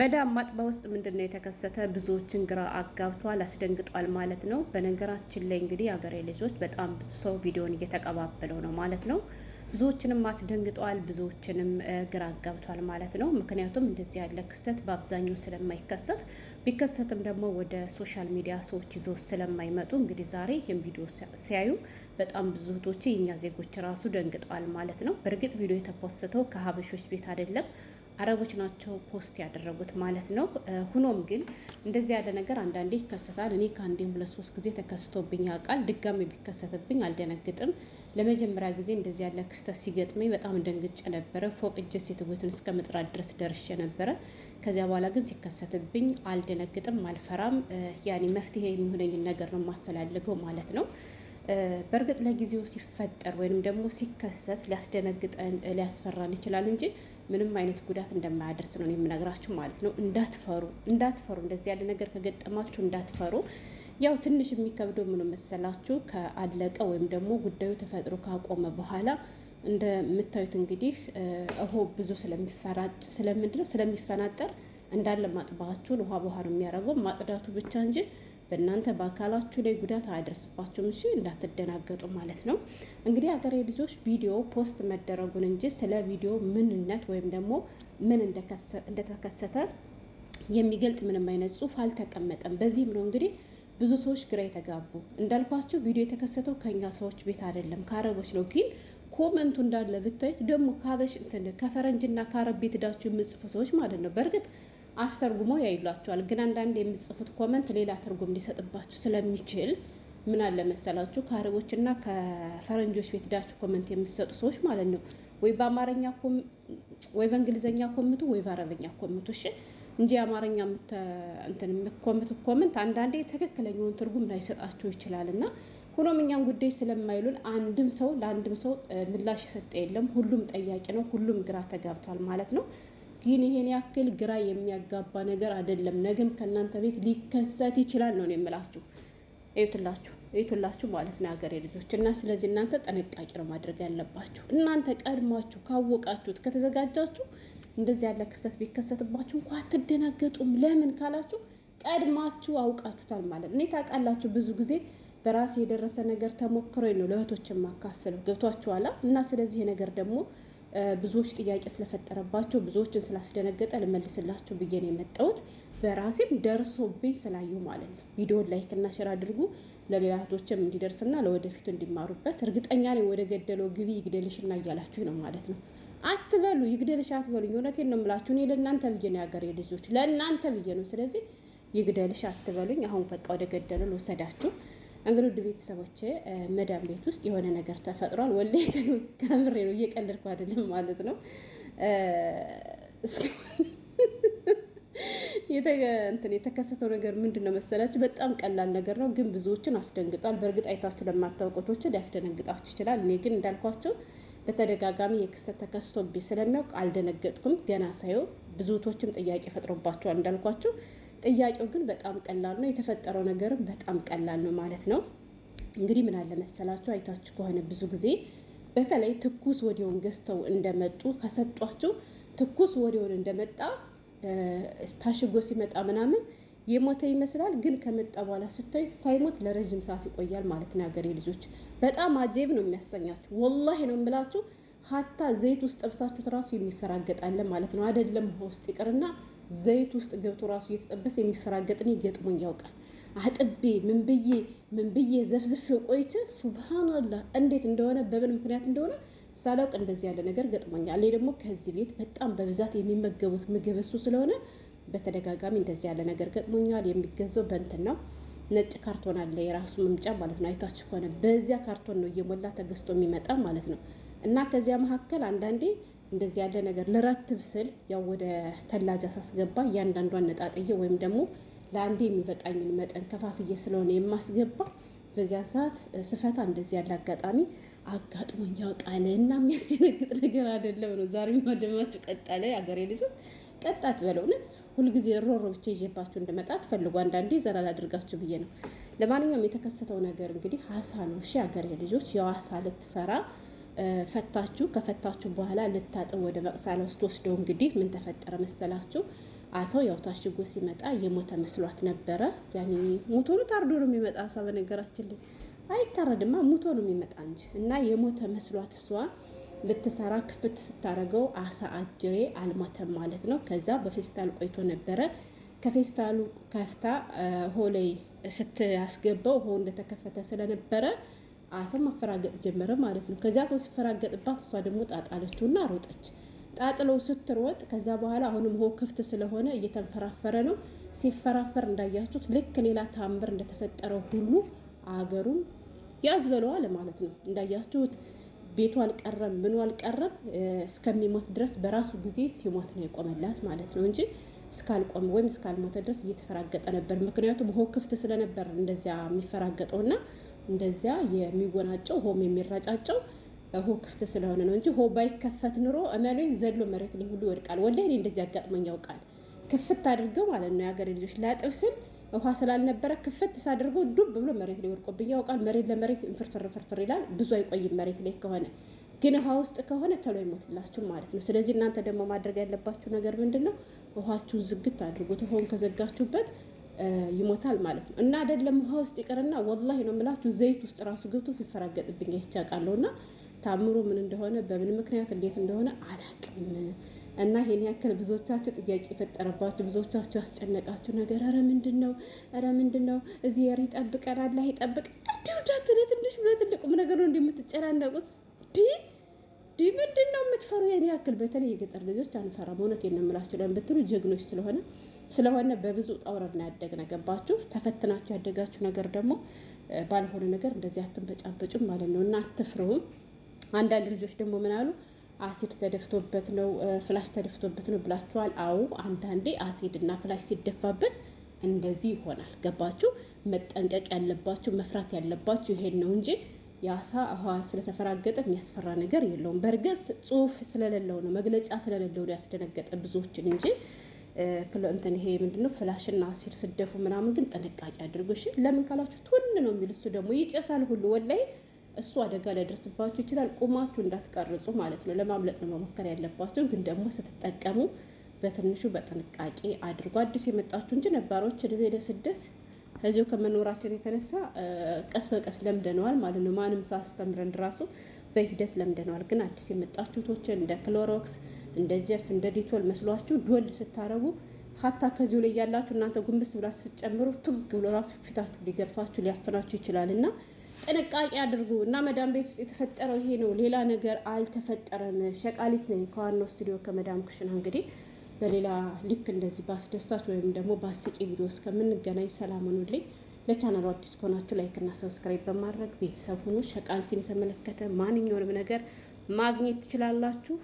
መዳም ማጥባ ውስጥ ምንድነው የተከሰተ? ብዙዎችን ግራ አጋብቷል፣ አስደንግጧል ማለት ነው። በነገራችን ላይ እንግዲህ የሀገሬ ልጆች በጣም ብዙ ሰው ቪዲዮን እየተቀባበለው ነው ማለት ነው። ብዙዎችንም አስደንግጧል፣ ብዙዎችንም ግራ አጋብቷል ማለት ነው። ምክንያቱም እንደዚህ ያለ ክስተት በአብዛኛው ስለማይከሰት ቢከሰትም ደግሞ ወደ ሶሻል ሚዲያ ሰዎች ይዞ ስለማይመጡ እንግዲህ ዛሬ ይህን ቪዲዮ ሲያዩ በጣም ብዙ እህቶች የእኛ ዜጎች ራሱ ደንግጠዋል ማለት ነው። በእርግጥ ቪዲዮ የተፖስተው ከሀበሾች ቤት አይደለም አረቦች ናቸው ፖስት ያደረጉት ማለት ነው። ሁኖም ግን እንደዚህ ያለ ነገር አንዳንዴ ይከሰታል። እኔ ከአንዴም ሁለት ሶስት ጊዜ ተከስቶብኝ ያውቃል። ድጋሚ ቢከሰትብኝ አልደነግጥም። ለመጀመሪያ ጊዜ እንደዚህ ያለ ክስተት ሲገጥመኝ በጣም ደንግጬ ነበረ። ፎቅ እጄ ሴት ቤቱን እስከ መጥራት ድረስ ደርሼ ነበረ። ከዚያ በኋላ ግን ሲከሰትብኝ አልደነግጥም፣ አልፈራም። ያኔ መፍትሄ የሚሆነኝን ነገር ነው የማፈላልገው ማለት ነው። በእርግጥ ለጊዜው ሲፈጠር ወይም ደግሞ ሲከሰት ሊያስደነግጠን ሊያስፈራን ይችላል እንጂ ምንም አይነት ጉዳት እንደማያደርስ ነው የምነግራችሁ ማለት ነው። እንዳትፈሩ እንደዚህ ያለ ነገር ከገጠማችሁ እንዳትፈሩ። ያው ትንሽ የሚከብደው ምን መሰላችሁ? ከአለቀ ወይም ደግሞ ጉዳዩ ተፈጥሮ ካቆመ በኋላ እንደምታዩት እንግዲህ ብዙ ስለሚፈራጭ ስለሚፈናጠር እንዳለ ማጥባችሁን ውሃ በውሃ ነው የሚያደርገው ማጽዳቱ ብቻ እንጂ በእናንተ በአካላችሁ ላይ ጉዳት አያደርስባችሁም። እሺ እንዳትደናገጡ ማለት ነው። እንግዲህ ሀገሬ ልጆች ቪዲዮ ፖስት መደረጉን እንጂ ስለ ቪዲዮ ምንነት ወይም ደግሞ ምን እንደተከሰተ የሚገልጥ ምንም አይነት ጽሑፍ አልተቀመጠም። በዚህም ነው እንግዲህ ብዙ ሰዎች ግራ የተጋቡ። እንዳልኳቸው ቪዲዮ የተከሰተው ከኛ ሰዎች ቤት አይደለም ከአረቦች ነው። ግን ኮመንቱ እንዳለ ብታዩት ደግሞ ከፈረንጅና ከአረብ ቤት ሄዳችሁ የምጽፉ ሰዎች ማለት ነው። በእርግጥ አስተርጉሞ ያይሏቸዋል። ግን አንዳንድ የምጽፉት ኮመንት ሌላ ትርጉም ሊሰጥባችሁ ስለሚችል ምን አለ መሰላችሁ ከአረቦችና ከፈረንጆች ቤት ሄዳችሁ ኮመንት የምትሰጡ ሰዎች ማለት ነው ወይ በአማርኛ ወይ በእንግሊዝኛ ኮምቱ ወይ በአረበኛ ኮምቱ እሺ፣ እንጂ የአማርኛ ኮመንት አንዳንዴ ትክክለኛውን ትርጉም ላይሰጣችሁ ይችላልና ሆኖም እኛም ጉዳይ ስለማይሉን አንድም ሰው ለአንድም ሰው ምላሽ የሰጠ የለም። ሁሉም ጠያቂ ነው። ሁሉም ግራ ተጋብቷል ማለት ነው። ግን ይሄን ያክል ግራ የሚያጋባ ነገር አይደለም። ነገም ከእናንተ ቤት ሊከሰት ይችላል ነው የምላችሁ። እዩትላችሁ ማለት ነው ሀገሬ ልጆች። እና ስለዚህ እናንተ ጥንቃቄ ነው ማድረግ ያለባችሁ። እናንተ ቀድማችሁ ካወቃችሁት ከተዘጋጃችሁ እንደዚህ ያለ ክስተት ቢከሰትባችሁ እንኳ አትደናገጡም። ለምን ካላችሁ ቀድማችሁ አውቃችሁታል ማለት። እኔ ታውቃላችሁ ብዙ ጊዜ በራሴ የደረሰ ነገር ተሞክሮኝ ነው ለእህቶች የማካፍለው። ገብቷችኋላ? እና ስለዚህ ነገር ደግሞ ብዙዎች ጥያቄ ስለፈጠረባቸው ብዙዎችን ስላስደነገጠ ልመልስላችሁ ብዬ ነው የመጣሁት። በራሴም ደርሶብኝ ስላዩ ማለት ነው። ቪዲዮን ላይክ እና ሼር አድርጉ ለሌላ እህቶችም እንዲደርስና ለወደፊቱ እንዲማሩበት። እርግጠኛ ነኝ ወደ ገደለው ግቢ ይግደልሽና እያላችሁ ነው ማለት ነው። አትበሉ፣ ይግደልሽ አትበሉኝ። እውነቴን ነው የምላችሁ። እኔ ለእናንተ ብዬ ነው ያገሬ ልጆች፣ ለእናንተ ብዬ ነው። ስለዚህ ይግደልሽ አትበሉኝ። አሁን በቃ ወደ ገደለው ልወሰዳችሁ። እንግዲህ ውድ ቤተሰቦቼ መዳም ቤት ውስጥ የሆነ ነገር ተፈጥሯል። ወላሂ ከምሬ ነው፣ እየቀለድኩ አይደለም ማለት ነው። የተከሰተው ነገር ምንድን ነው መሰላችሁ? በጣም ቀላል ነገር ነው፣ ግን ብዙዎችን አስደንግጧል። በእርግጥ አይታችሁ ለማታውቁቶች ሊያስደነግጣችሁ ይችላል። እኔ ግን እንዳልኳቸው በተደጋጋሚ የክስተት ተከስቶብኝ ስለሚያውቅ አልደነገጥኩም። ገና ሳየው ብዙቶችም ጥያቄ ፈጥሮባቸዋል እንዳልኳቸው። ጥያቄው ግን በጣም ቀላል ነው። የተፈጠረው ነገርም በጣም ቀላል ነው ማለት ነው። እንግዲህ ምን አለ መሰላችሁ? አይታችሁ ከሆነ ብዙ ጊዜ በተለይ ትኩስ ወዲያውን ገዝተው እንደመጡ ከሰጧችሁ ትኩስ ወዲያውን እንደመጣ ታሽጎ ሲመጣ ምናምን የሞተ ይመስላል። ግን ከመጣ በኋላ ስታዩ ሳይሞት ለረጅም ሰዓት ይቆያል ማለት ነው። ሀገሬ ልጆች በጣም አጀብ ነው የሚያሰኛችሁ። ወላሂ ነው የምላችሁ። ሀታ ዘይት ውስጥ ጠብሳችሁት ራሱ የሚፈራገጣለ ማለት ነው። አይደለም ውስጥ ይቅርና ዘይት ውስጥ ገብቶ ራሱ እየተጠበሰ የሚፈራገጥን ገጥሞኝ ያውቃል። አጥቤ ምን ብዬ ዘፍዝፌ ቆይቼ ሱብሃንአላህ እንዴት እንደሆነ በምን ምክንያት እንደሆነ ሳላውቅ እንደዚህ ያለ ነገር ገጥሞኛል። እኔ ደግሞ ከዚህ ቤት በጣም በብዛት የሚመገቡት ምግብ እሱ ስለሆነ በተደጋጋሚ እንደዚህ ያለ ነገር ገጥሞኛል። የሚገዛው በእንትን ነው፣ ነጭ ካርቶን አለ የራሱ መምጫ ማለት ነው። አይታችሁ ከሆነ በዚያ ካርቶን ነው እየሞላ ተገዝቶ የሚመጣ ማለት ነው። እና ከዚያ መካከል አንዳንዴ እንደዚህ ያለ ነገር ልረትብ ስል ያው ወደ ተላጃ ሳስገባ እያንዳንዷን ነጣጥዬ ወይም ደግሞ ለአንዴ የሚበቃኝን መጠን ከፋፍዬ ስለሆነ የማስገባ በዚያን ሰዓት ስፈታ እንደዚህ ያለ አጋጥሞኝ ያውቃል። እና የሚያስደነግጥ ነገር አይደለም ነው። ዛሬ ማደማችሁ ቀጣለ አገሬ ልጆች ቀጣት በለው። እውነት ሁልጊዜ ሮሮ ብቻ ይዤባችሁ እንደመጣ ትፈልጉ አንዳንዴ ዘላል አድርጋችሁ ብዬ ነው። ለማንኛውም የተከሰተው ነገር እንግዲህ አሳ ነው። እሺ አገሬ ልጆች ያው አሳ ልትሰራ ከፈታችሁ በኋላ ልታጥብ ወደ መቅሳላ ውስጥ ወስደው እንግዲህ ምን ተፈጠረ መሰላችሁ? አሳው ያው ታሽጎ ሲመጣ የሞተ መስሏት ነበረ። ያኔ ሙቶ ነው ታርዶ ነው የሚመጣ አሳ። በነገራችን ላይ አይታረድማ ሙቶ ነው የሚመጣ እንጂ እና የሞተ መስሏት እሷ ልትሰራ ክፍት ስታረገው አሳ አጅሬ አልሞተም ማለት ነው። ከዛ በፌስታል ቆይቶ ነበረ። ከፌስታሉ ከፍታ ሆላይ ስትያስገባው ሆ እንደተከፈተ ስለነበረ አሳው ማፈራገጥ ጀመረ ማለት ነው። ከዚያ ሰው ሲፈራገጥባት እሷ ደግሞ ጣጣለችውና ሮጠች። ጣጥለው ስትሮጥ ከዛ በኋላ አሁንም ሆ ክፍት ስለሆነ እየተንፈራፈረ ነው። ሲፈራፈር እንዳያችሁት ልክ ሌላ ታምር እንደተፈጠረው ሁሉ አገሩን ያዝበለዋል ማለት ነው። እንዳያችሁት ቤቱ አልቀረም ምኑ አልቀረም። እስከሚሞት ድረስ በራሱ ጊዜ ሲሞት ነው የቆመላት ማለት ነው እንጂ እስካልቆመ ወይም እስካልሞተ ድረስ እየተፈራገጠ ነበር። ምክንያቱም ሆ ክፍት ስለነበር እንደዚያ የሚፈራገጠውና እንደዚያ የሚጎናጨው ሆም የሚራጫጨው ሆ ክፍት ስለሆነ ነው እንጂ ሆ ባይከፈት ኑሮ እመኑኝ ዘሎ መሬት ላይ ሁሉ ይወድቃል። ወላሂ እኔ እንደዚህ አጋጥመኝ ያውቃል። ክፍት አድርገው ማለት ነው የሀገሬ ልጆች ላጥብ ስል ውሃ ስላልነበረ ክፍት ሳድርገው ዱብ ብሎ መሬት ላይ ወድቆብኝ ያውቃል። መሬት ለመሬት ፍርፍር ይላል። ብዙ አይቆይም መሬት ላይ ከሆነ ግን ውሃ ውስጥ ከሆነ ቶሎ ይሞትላችሁ ማለት ነው። ስለዚህ እናንተ ደግሞ ማድረግ ያለባችሁ ነገር ምንድን ነው? ውሃችሁን ዝግት አድርጉት። ውሃውን ከዘጋችሁበት ይሞታል ማለት ነው። እና አይደለም ውሃ ውስጥ ይቅርና ወላሂ ነው የምላችሁ ዘይት ውስጥ ራሱ ገብቶ ሲፈራገጥብኝ አይቻቃለሁና ታምሩ ምን እንደሆነ በምን ምክንያት እንዴት እንደሆነ አላቅም። እና ይሄን ያክል ብዙዎቻችሁ ጥያቄ የፈጠረባችሁ ብዙዎቻችሁ ያስጨነቃችሁ ነገር ኧረ ምንድን ነው እዚህ የር ይጠብቀን አላህ ይጠብቅ። እንዲሁ እንዳትለ ትንሽ በትልቁም ነገር ነው እንደምትጨናነቁት ምንድን ነው የምትፈሩ? የኔ ያክል በተለይ የገጠር ልጆች አንፈራም። እውነቴን ነው የምላችሁ። ለምን ብትሉ ጀግኖች ስለሆነ በብዙ ጣውረድ ነው ያደግነው። ገባችሁ? ተፈትናችሁ ያደጋችሁ ነገር ደግሞ ባልሆነ ነገር እንደዚህ አትንበጫበጩም ማለት ነው። እና አትፍሩም። አንዳንድ ልጆች ደግሞ ምን አሉ? አሲድ ተደፍቶበት ነው ፍላሽ ተደፍቶበት ነው ብላችኋል። አዎ አንዳንዴ አሲድ እና ፍላሽ ሲደፋበት እንደዚህ ይሆናል። ገባችሁ? መጠንቀቅ ያለባችሁ መፍራት ያለባችሁ ይሄን ነው እንጂ የአሳ ውሃ ስለተፈራገጠ የሚያስፈራ ነገር የለውም። በእርግጥ ጽሁፍ ስለሌለው ነው መግለጫ ስለሌለው ነው ያስደነገጠ ብዙዎችን እንጂ እንትን ይሄ ምንድነው ፍላሽና አሲድ ስደፉ ምናምን ግን ጥንቃቄ አድርጉ። እሺ ለምን ካላችሁ ቱን ነው የሚል እሱ ደግሞ ይጨሳል ሁሉ ወላይ እሱ አደጋ ላይ ደርስባችሁ ይችላል። ቁማችሁ እንዳትቀርጹ ማለት ነው። ለማምለጥ ነው መሞከር ያለባችሁ። ግን ደግሞ ስትጠቀሙ በትንሹ በጥንቃቄ አድርጉ። አዲስ የመጣችሁ እንጂ ነባሮች እድሜ ለስደት እዚሁ ከመኖራችን የተነሳ ቀስ በቀስ ለምደነዋል ማለት ነው። ማንም ሳስተምረን ራሱ በሂደት ለምደነዋል። ግን አዲስ የመጣችሁ ቶችን እንደ ክሎሮክስ እንደ ጀፍ እንደ ዲቶል መስሏችሁ ዶል ስታረጉ ሀታ ከዚሁ ላይ ያላችሁ እናንተ ጉንብስ ብላችሁ ስትጨምሩ ቱግ ብሎ ራሱ ፊታችሁ ሊገርፋችሁ ሊያፈናችሁ ይችላል። እና ጥንቃቄ አድርጉ። እና መዳም ቤት ውስጥ የተፈጠረው ይሄ ነው። ሌላ ነገር አልተፈጠረም። ሸቃሊት ነኝ ከዋናው ስቱዲዮ ከመዳም ኩሽና። እንግዲህ በሌላ ልክ እንደዚህ ባስደሳች ወይም ደግሞ በአስቂ ቪዲዮ እስከምንገናኝ ሰላም ሁኑልኝ። ለቻናሉ አዲስ ከሆናችሁ ላይክ እና ሰብስክራይብ በማድረግ ቤተሰብ ሁኑ። ሸቃሊትን የተመለከተ ማንኛውንም ነገር ማግኘት ትችላላችሁ።